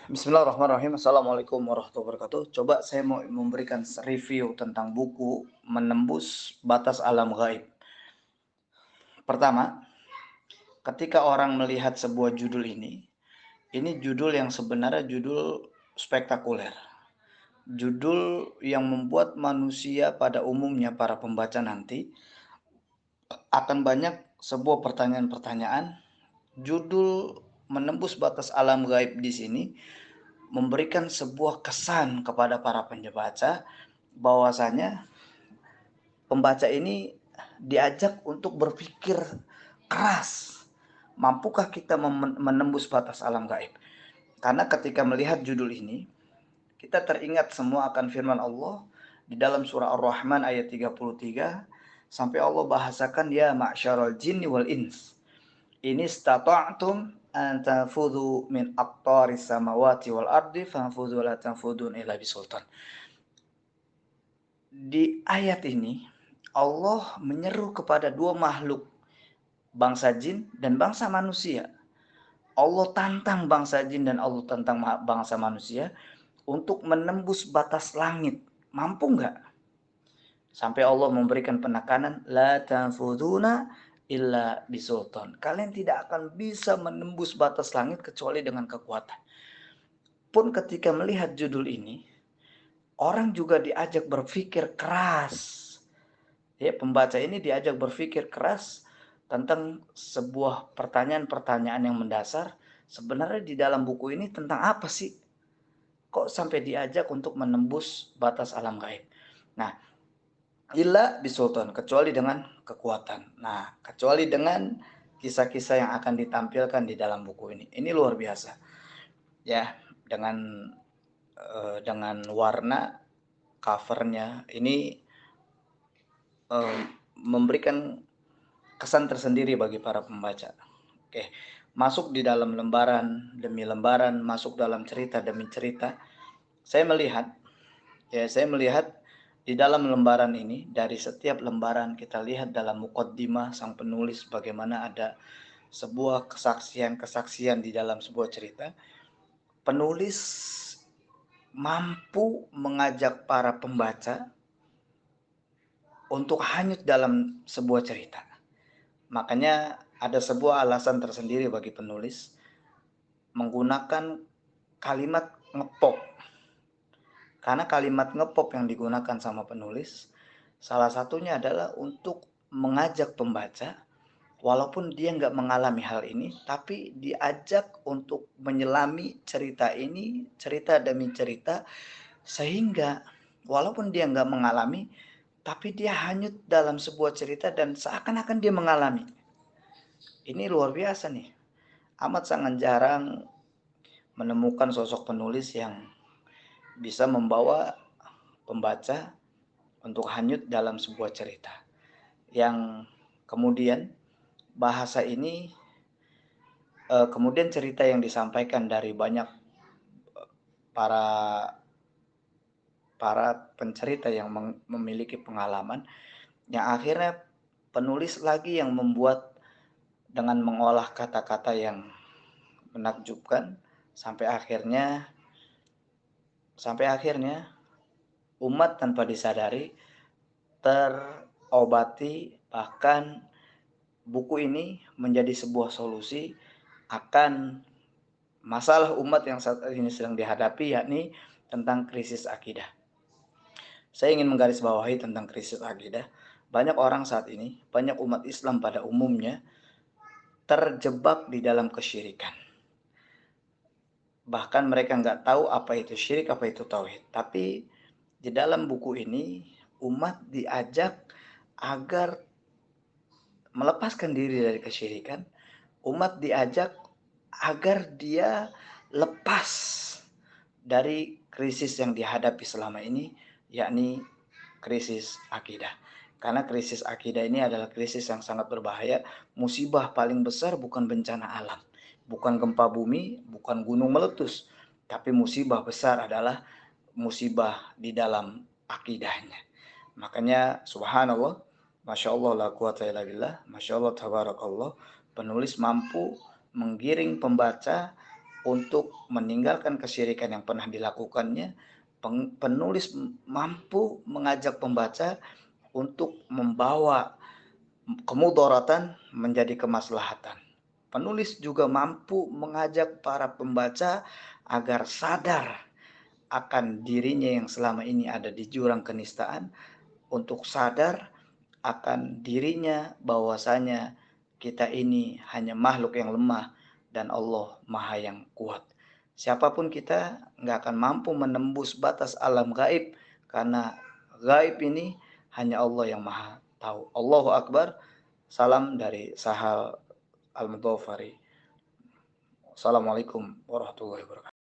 Bismillahirrahmanirrahim. Assalamualaikum warahmatullahi wabarakatuh. Coba saya mau memberikan review tentang buku Menembus Batas Alam Gaib. Pertama, ketika orang melihat sebuah judul ini judul yang sebenarnya judul spektakuler. Judul yang membuat manusia pada umumnya para pembaca nanti akan banyak sebuah pertanyaan-pertanyaan. Judul Menembus Batas Alam Gaib di sini memberikan sebuah kesan kepada para penbaca bahwasanya pembaca ini diajak untuk berpikir keras. Mampukah kita menembus batas alam gaib? Karena ketika melihat judul ini, kita teringat semua akan firman Allah di dalam surah Ar-Rahman ayat 33 sampai Allah bahasakan ya ma'syarul jinni wal ins. Ini stata'tum an tanfudhu min aqtaris samawati wal ardi fanfudhu la tanfudun illa bisultan. Di ayat ini Allah menyeru kepada dua makhluk, bangsa jin dan bangsa manusia. Allah tantang bangsa jin dan Allah tantang bangsa manusia untuk menembus batas langit. Mampu nggak? Sampai Allah memberikan penekanan, la tanfuduna illa bisultan. Kalian tidak akan bisa menembus batas langit kecuali dengan kekuatan. Pun ketika melihat judul ini, orang juga diajak berpikir keras. Ya, pembaca ini diajak berpikir keras tentang sebuah pertanyaan-pertanyaan yang mendasar. Sebenarnya di dalam buku ini tentang apa sih? Kok sampai diajak untuk menembus batas alam gaib? Nah, illa bisultan, kecuali dengan kekuatan. Nah, kecuali dengan kisah-kisah yang akan ditampilkan di dalam buku ini. Ini luar biasa. Ya, dengan warna covernya ini memberikan kesan tersendiri bagi para pembaca. Oke, masuk di dalam lembaran demi lembaran, masuk dalam cerita demi cerita. Saya melihat di dalam lembaran ini, dari setiap lembaran kita lihat dalam muqaddimah sang penulis bagaimana ada sebuah kesaksian-kesaksian di dalam sebuah cerita. Penulis mampu mengajak para pembaca untuk hanyut dalam sebuah cerita. Makanya ada sebuah alasan tersendiri bagi penulis menggunakan kalimat ngepop. Karena kalimat ngepop yang digunakan sama penulis salah satunya adalah untuk mengajak pembaca walaupun dia nggak mengalami hal ini, tapi diajak untuk menyelami cerita ini, cerita demi cerita, sehingga walaupun dia nggak mengalami, tapi dia hanyut dalam sebuah cerita dan seakan-akan dia mengalami. Ini luar biasa nih. Amat sangat jarang menemukan sosok penulis yang bisa membawa pembaca untuk hanyut dalam sebuah cerita. Yang kemudian bahasa ini, kemudian cerita yang disampaikan dari banyak para pencerita yang memiliki pengalaman, yang akhirnya penulis lagi yang membuat dengan mengolah kata-kata yang menakjubkan sampai akhirnya umat tanpa disadari terobati, bahkan buku ini menjadi sebuah solusi akan masalah umat yang saat ini sedang dihadapi, yakni tentang krisis akidah. Saya ingin menggarisbawahi tentang krisis akidah. Banyak orang saat ini, banyak umat Islam pada umumnya terjebak di dalam kesyirikan. Bahkan mereka nggak tahu apa itu syirik, apa itu tauhid. Tapi di dalam buku ini umat diajak agar melepaskan diri dari kesyirikan. Umat diajak agar dia lepas dari krisis yang dihadapi selama ini, yakni krisis akidah. Karena krisis akidah ini adalah krisis yang sangat berbahaya. Musibah paling besar bukan bencana alam, bukan gempa bumi, bukan gunung meletus, tapi musibah besar adalah musibah di dalam akidahnya. Makanya subhanallah, masya Allah la quwata illa billah, masya Allah tabarakallah, penulis mampu menggiring pembaca untuk meninggalkan kesyirikan yang pernah dilakukannya. Penulis mampu mengajak pembaca untuk membawa kemudaratan menjadi kemaslahatan. Penulis juga mampu mengajak para pembaca agar sadar akan dirinya yang selama ini ada di jurang kenistaan, untuk sadar akan dirinya bahwasanya kita ini hanya makhluk yang lemah dan Allah Maha yang kuat. Siapapun kita nggak akan mampu menembus batas alam gaib, karena gaib ini hanya Allah yang Maha tahu. Allahu Akbar. Salam dari Sahal Al-Mudhafari. Assalamualaikum warahmatullahi wabarakatuh.